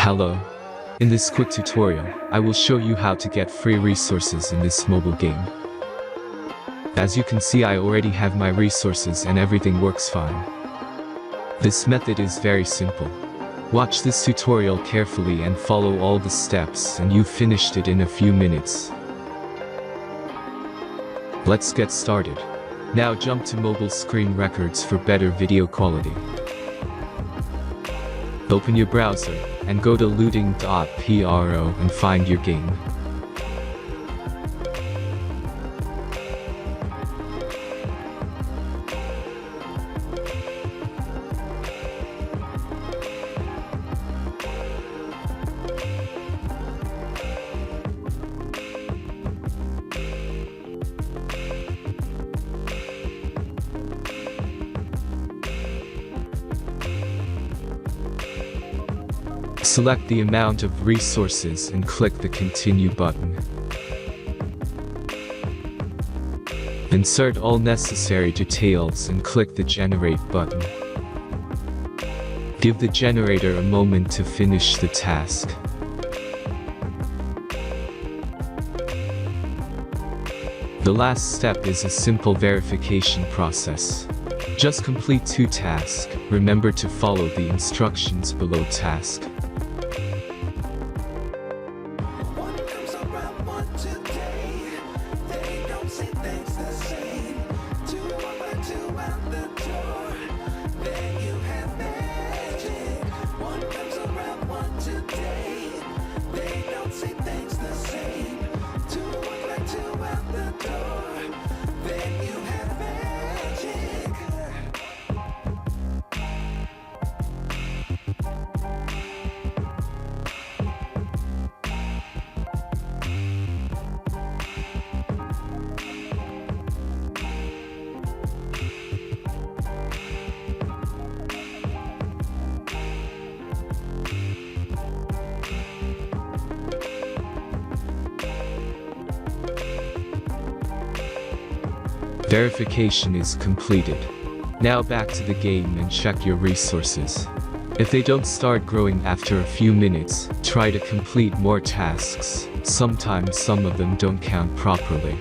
Hello. In this quick tutorial, I will show you how to get free resources in this mobile game. As you can see, I already have my resources and everything works fine. This method is very simple. Watch this tutorial carefully and follow all the steps and you've finished it in a few minutes. Let's get started. Now jump to mobile screen records for better video quality. Open your browser and go to looting.pro and find your game. Select the amount of resources and click the Continue button. Insert all necessary details and click the Generate button. Give the generator a moment to finish the task. The last step is a simple verification process. Just complete 2 tasks. Remember to follow the instructions below task. Verification is completed. Now back to the game and check your resources. If they don't start growing after a few minutes, try to complete more tasks. Sometimes some of them don't count properly.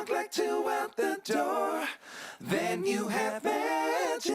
Like 2 out the door, then you have